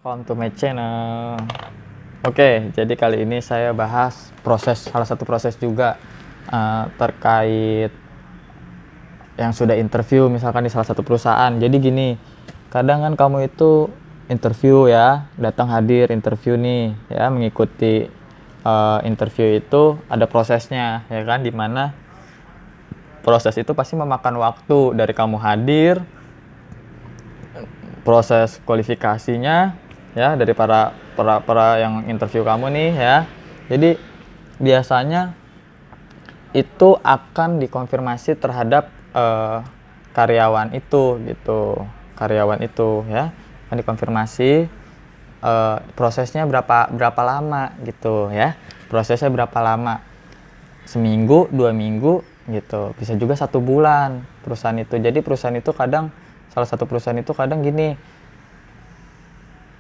Welcome to my channel. Oke, jadi kali ini saya bahas salah satu proses juga terkait yang sudah interview misalkan di salah satu perusahaan. Jadi gini, kadang kan kamu itu interview ya, datang hadir interview nih ya, mengikuti interview itu ada prosesnya ya kan, dimana proses itu pasti memakan waktu dari kamu hadir, proses kualifikasinya ya dari para yang interview kamu nih ya. Jadi biasanya itu akan dikonfirmasi terhadap karyawan itu gitu. Karyawan itu ya akan dikonfirmasi prosesnya berapa lama gitu ya. Prosesnya berapa lama? Seminggu, 2 minggu gitu. Bisa juga 1 bulan perusahaan itu. Jadi perusahaan itu kadang, salah satu perusahaan itu kadang gini,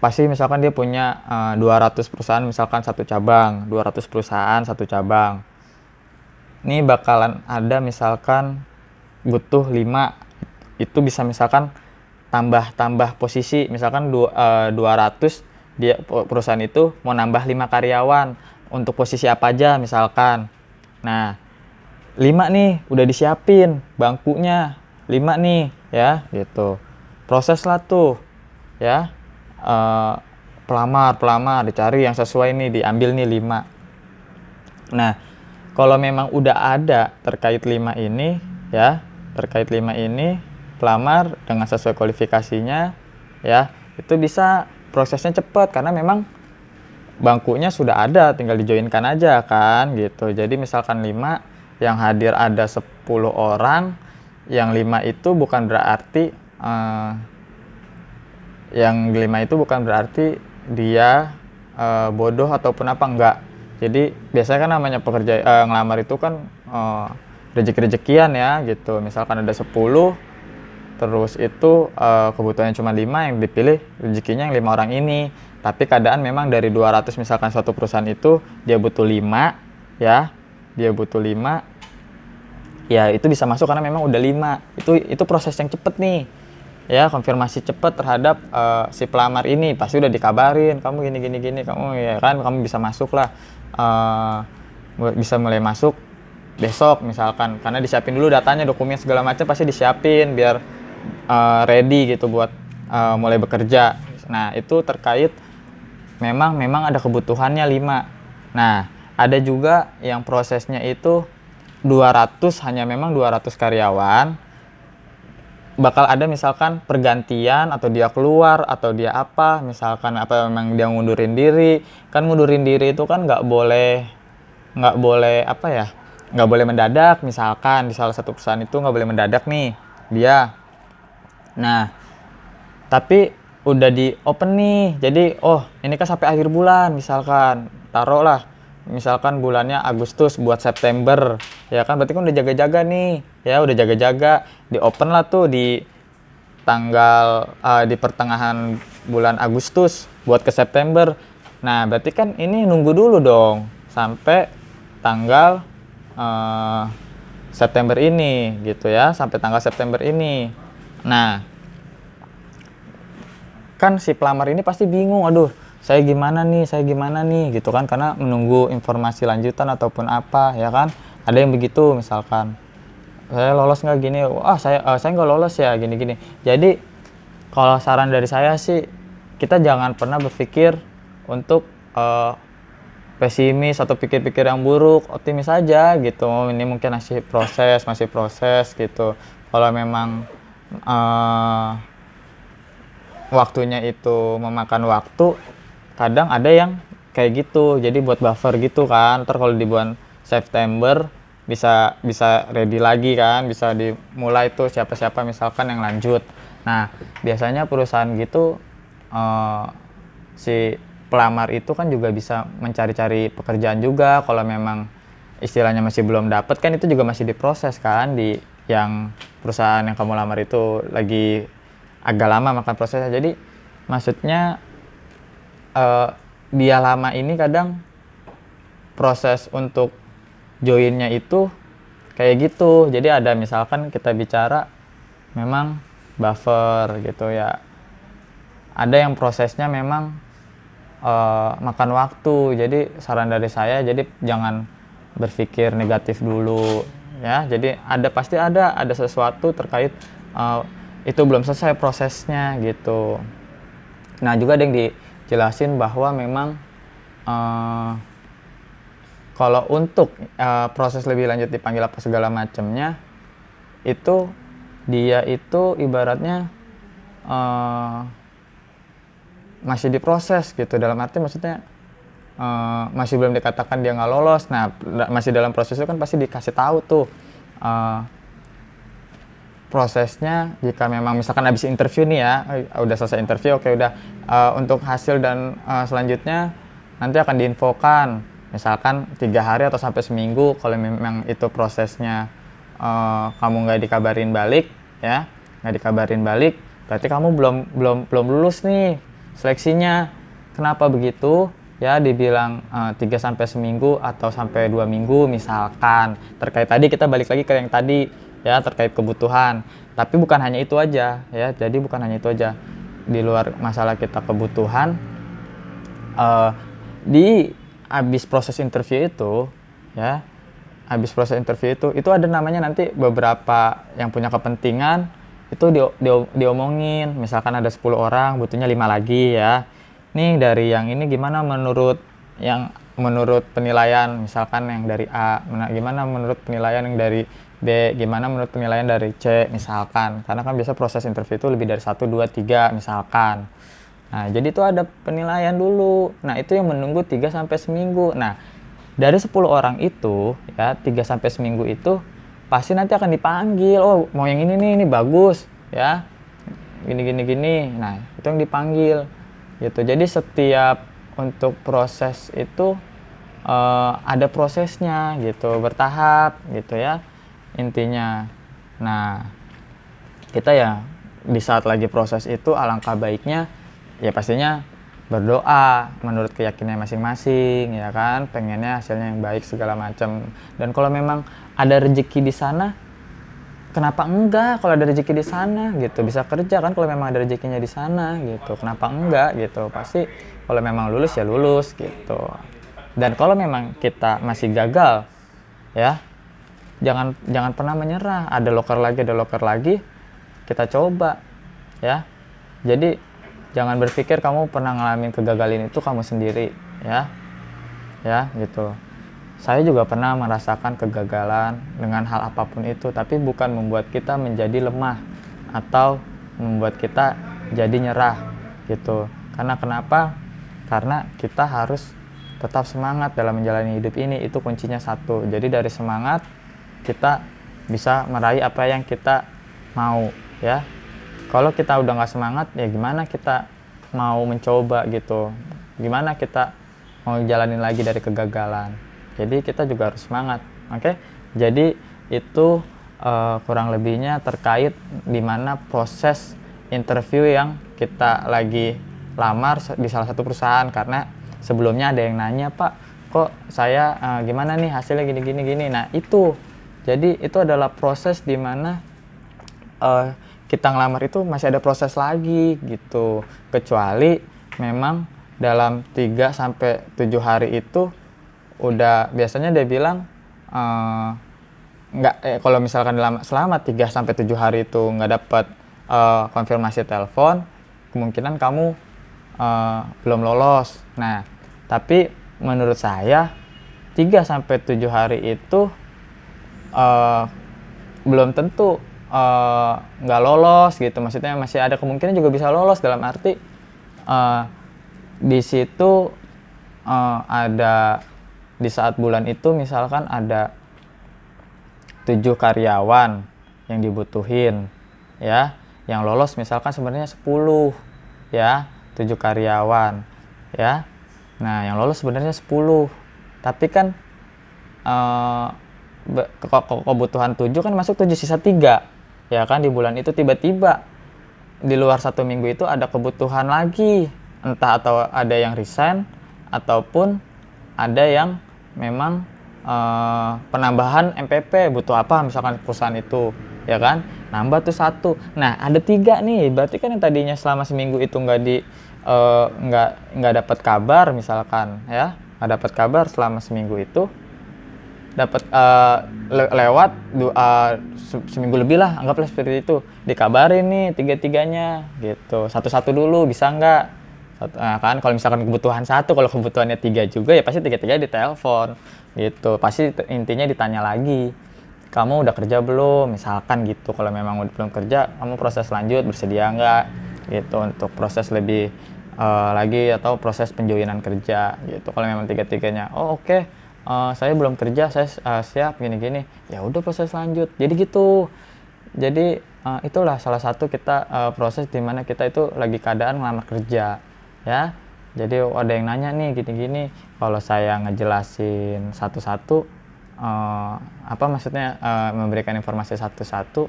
pasti misalkan dia punya 200 perusahaan, misalkan satu cabang, 200 perusahaan satu cabang. Ini bakalan ada misalkan butuh 5, itu bisa misalkan tambah posisi, misalkan 200, dia perusahaan itu mau nambah 5 karyawan untuk posisi apa aja misalkan. Nah, 5 nih udah disiapin bangkunya, 5 nih ya gitu. Proses lah tuh ya, pelamar dicari yang sesuai nih, diambil nih 5. Nah, kalau memang udah ada terkait 5 ini ya, pelamar dengan sesuai kualifikasinya ya, itu bisa prosesnya cepat karena memang bangkunya sudah ada, tinggal dijoinkan aja kan gitu. Jadi misalkan 5 yang hadir ada 10 orang, yang 5 itu bukan berarti dia bodoh ataupun apa, enggak. Jadi biasanya kan namanya pekerja ngelamar itu kan rezeki-rezekian ya gitu. Misalkan ada 10, terus itu kebutuhannya cuma 5, yang dipilih rezekinya yang 5 orang ini. Tapi keadaan memang dari 200 misalkan suatu perusahaan itu dia butuh 5 ya. Dia butuh 5. Ya itu bisa masuk karena memang udah 5. Itu proses yang cepet nih. Ya, konfirmasi cepat terhadap si pelamar ini, pasti udah dikabarin kamu gini kamu ya kan, kamu bisa masuk lah, bisa mulai masuk besok misalkan, karena disiapin dulu datanya, dokumen segala macam pasti disiapin biar ready gitu buat mulai bekerja. Nah, itu terkait memang ada kebutuhannya 5. Nah, ada juga yang prosesnya itu 200, hanya memang 200 karyawan, bakal ada misalkan pergantian atau dia keluar atau dia apa, misalkan apa memang dia ngundurin diri. Kan ngundurin diri itu kan nggak boleh apa ya, nggak boleh mendadak. Misalkan di salah satu perusahaan itu nggak boleh mendadak nih dia. Nah, tapi udah di open nih, jadi ini kan sampai akhir bulan, misalkan taruhlah misalkan bulannya Agustus buat September ya kan, berarti kan udah jaga-jaga nih ya, udah jaga-jaga di open lah tuh di tanggal di pertengahan bulan Agustus buat ke September. Nah, berarti kan ini nunggu dulu dong sampai tanggal September ini gitu ya, sampai tanggal September ini. Nah, kan si pelamar ini pasti bingung, aduh saya gimana nih gitu kan, karena menunggu informasi lanjutan ataupun apa ya kan. Ada yang begitu, misalkan saya lolos nggak gini, saya nggak lolos ya gini. Jadi kalau saran dari saya sih, kita jangan pernah berpikir untuk pesimis atau pikir-pikir yang buruk, optimis aja gitu. Ini mungkin masih proses gitu. Kalau memang waktunya itu memakan waktu, kadang ada yang kayak gitu, jadi buat buffer gitu kan, ntar kalau di bulan September bisa ready lagi kan, bisa dimulai tuh siapa misalkan yang lanjut. Nah, biasanya perusahaan gitu si pelamar itu kan juga bisa mencari-cari pekerjaan juga. Kalau memang istilahnya masih belum dapat kan, itu juga masih diproses kan, di yang perusahaan yang kamu lamar itu lagi agak lama makan prosesnya. Jadi maksudnya dia lama ini kadang proses untuk joinnya itu kayak gitu. Jadi ada misalkan kita bicara memang buffer gitu ya, ada yang prosesnya memang makan waktu. Jadi saran dari saya, jadi jangan berpikir negatif dulu ya. Jadi pasti ada sesuatu terkait itu belum selesai prosesnya gitu. Nah juga ada yang dijelasin bahwa memang kalau untuk proses lebih lanjut dipanggil apa segala macamnya, itu dia itu ibaratnya masih diproses gitu. Dalam arti maksudnya masih belum dikatakan dia nggak lolos. Nah masih dalam proses itu kan pasti dikasih tahu tuh prosesnya. Jika memang misalkan habis interview nih ya, udah selesai interview, oke udah untuk hasil dan selanjutnya nanti akan diinfokan. Misalkan 3 hari atau sampai seminggu. Kalau memang itu prosesnya kamu nggak dikabarin balik ya, nggak dikabarin balik, berarti kamu belum lulus nih seleksinya. Kenapa begitu? Ya dibilang 3 sampai seminggu atau sampai 2 minggu misalkan. Terkait tadi kita balik lagi ke yang tadi ya, terkait kebutuhan. Tapi bukan hanya itu aja ya. Jadi bukan hanya itu aja. Di luar masalah kita kebutuhan, di habis proses interview itu ya, habis proses interview itu ada namanya nanti beberapa yang punya kepentingan itu diomongin. Misalkan ada 10 orang, butuhnya 5 lagi ya. Nih dari yang ini gimana menurut penilaian, misalkan yang dari A, gimana menurut penilaian yang dari B, gimana menurut penilaian dari C misalkan. Karena kan biasa proses interview itu lebih dari 1, 2, 3 misalkan. Nah, jadi itu ada penilaian dulu. Nah, itu yang menunggu 3 sampai seminggu. Nah, dari 10 orang itu ya, 3 sampai seminggu itu pasti nanti akan dipanggil. Oh, mau yang ini nih, ini bagus ya. Gini. Nah, itu yang dipanggil. Gitu. Jadi setiap untuk proses itu ada prosesnya gitu, bertahap gitu ya. Intinya. Nah, kita ya di saat lagi proses itu alangkah baiknya ya pastinya berdoa menurut keyakinan masing-masing ya kan, pengennya hasilnya yang baik segala macam. Dan kalau memang ada rezeki di sana, kenapa enggak? Kalau ada rezeki di sana gitu, bisa kerja kan kalau memang ada rezekinya di sana gitu. Kenapa enggak gitu? Pasti kalau memang lulus ya lulus gitu. Dan kalau memang kita masih gagal ya, jangan pernah menyerah. Ada loker lagi, kita coba ya. Jadi jangan berpikir kamu pernah ngalamin kegagalan itu kamu sendiri ya gitu. Saya juga pernah merasakan kegagalan dengan hal apapun itu, tapi bukan membuat kita menjadi lemah atau membuat kita jadi nyerah gitu. Karena kenapa? Karena kita harus tetap semangat dalam menjalani hidup ini, itu kuncinya satu. Jadi dari semangat kita bisa meraih apa yang kita mau ya. Kalau kita udah nggak semangat, ya gimana kita mau mencoba gitu? Gimana kita mau jalanin lagi dari kegagalan? Jadi kita juga harus semangat, oke? Jadi itu kurang lebihnya terkait di mana proses interview yang kita lagi lamar di salah satu perusahaan. Karena sebelumnya ada yang nanya, Pak, kok saya gimana nih hasilnya gini. Nah itu, jadi itu adalah proses di mana kita ngelamar itu masih ada proses lagi gitu. Kecuali memang dalam 3 sampai 7 hari itu udah biasanya dia bilang kalau misalkan selama 3 sampai 7 hari itu nggak dapat konfirmasi telepon, kemungkinan kamu belum lolos. Nah, tapi menurut saya 3 sampai 7 hari itu belum tentu nggak lolos gitu. Maksudnya masih ada kemungkinan juga bisa lolos, dalam arti di situ ada di saat bulan itu misalkan ada 7 karyawan yang dibutuhin ya, yang lolos misalkan sebenarnya 10 ya, 7 karyawan ya. Nah, yang lolos sebenarnya 10, tapi kan kebutuhan 7 kan masuk 7, sisa 3 ya kan. Di bulan itu tiba-tiba di luar 1 minggu itu ada kebutuhan lagi, entah atau ada yang resign ataupun ada yang memang penambahan MPP, butuh apa misalkan perusahaan itu ya kan. nambah tuh 1. Nah, ada 3 nih, berarti kan yang tadinya selama seminggu itu nggak dapat kabar misalkan ya, nggak dapat kabar selama seminggu itu, dapat lewat seminggu lebih lah, anggaplah seperti itu, dikabarin nih tiga-tiganya gitu, satu-satu dulu bisa nggak. Kan kalau misalkan kebutuhan 1, kalau kebutuhannya 3 juga ya pasti tiga-tiga ditelepon gitu, pasti intinya ditanya lagi, kamu udah kerja belum misalkan gitu. Kalau memang udah belum kerja, kamu proses lanjut bersedia nggak gitu untuk proses lebih lagi, atau proses penjoinan kerja gitu. Kalau memang tiga-tiganya oke, saya belum kerja, saya siap gini-gini, ya udah proses lanjut. Jadi gitu. Jadi itulah salah satu kita proses dimana kita itu lagi keadaan ngelamar kerja ya. Jadi ada yang nanya nih gini-gini, kalau saya ngejelasin satu-satu, apa maksudnya, memberikan informasi satu-satu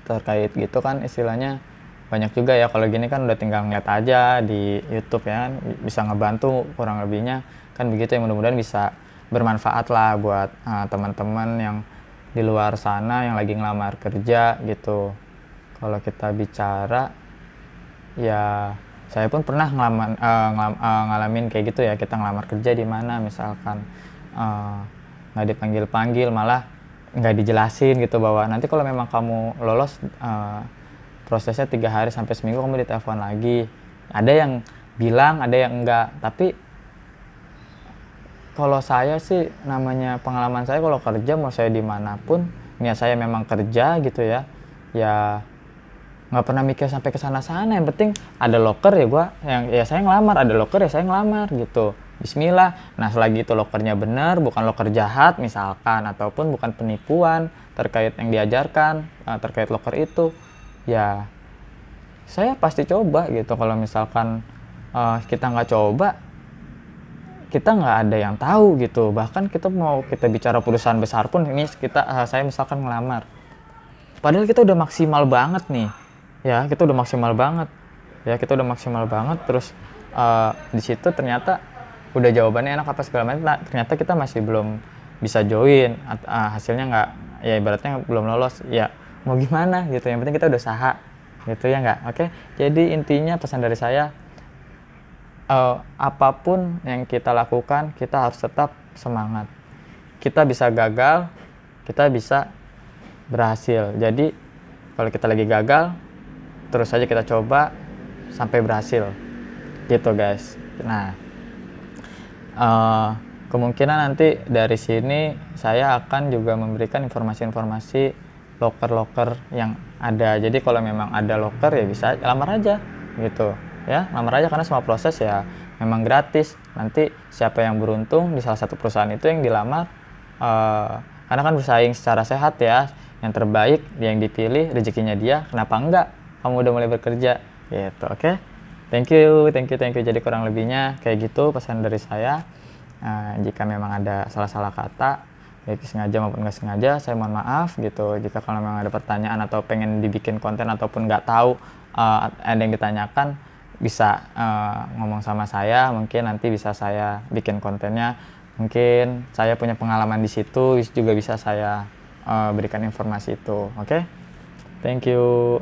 terkait gitu kan, istilahnya banyak juga ya. Kalau gini kan udah tinggal ngeliat aja di YouTube ya kan, bisa ngebantu kurang lebihnya kan begitu ya. Mudah-mudahan bisa bermanfaat lah buat teman-teman yang di luar sana yang lagi ngelamar kerja gitu. Kalau kita bicara ya, saya pun pernah ngalamin kayak gitu ya. Kita ngelamar kerja di mana misalkan nggak dipanggil-panggil, malah nggak dijelasin gitu bahwa nanti kalau memang kamu lolos prosesnya 3 hari sampai seminggu kamu ditelepon lagi. Ada yang bilang, ada yang enggak. Tapi kalau saya sih, namanya pengalaman saya kalau kerja mau saya dimanapun, niat saya memang kerja gitu ya, ya nggak pernah mikir sampai ke sana-sana. Yang penting ada loker ya gua, yang ya saya ngelamar, ada loker ya saya ngelamar gitu. Bismillah. Nah, selagi itu lokernya benar, bukan loker jahat misalkan, ataupun bukan penipuan terkait yang diajarkan terkait loker itu, ya saya pasti coba gitu. Kalau misalkan kita nggak coba, kita nggak ada yang tahu gitu. Bahkan kita bicara perusahaan besar pun, ini saya misalkan ngelamar, padahal kita udah maksimal banget nih ya, kita udah maksimal banget ya, kita udah maksimal banget, terus di situ ternyata udah jawabannya enak apa segala macam, ternyata kita masih belum bisa join, hasilnya nggak, ya ibaratnya belum lolos, ya mau gimana gitu. Yang penting kita udah usaha gitu ya nggak. Oke, jadi intinya pesan dari saya, apapun yang kita lakukan kita harus tetap semangat. Kita bisa gagal, kita bisa berhasil. Jadi kalau kita lagi gagal, terus aja kita coba sampai berhasil gitu guys. Nah, kemungkinan nanti dari sini saya akan juga memberikan informasi-informasi loker-loker yang ada. Jadi kalau memang ada loker ya bisa lamar aja gitu ya, lamar aja, karena semua proses ya memang gratis. Nanti siapa yang beruntung di salah satu perusahaan itu yang dilamar, karena kan bersaing secara sehat ya, yang terbaik yang dipilih, rezekinya dia, kenapa enggak kamu udah mulai bekerja gitu. Oke. Thank you. Jadi kurang lebihnya kayak gitu pesan dari saya. Jika memang ada salah-salah kata, baik sengaja maupun nggak sengaja, saya mohon maaf gitu. Jika kalau memang ada pertanyaan atau pengen dibikin konten ataupun nggak tahu ada yang ditanyakan, bisa ngomong sama saya, mungkin nanti bisa saya bikin kontennya. Mungkin saya punya pengalaman di situ juga bisa saya berikan informasi itu. Oke? Thank you.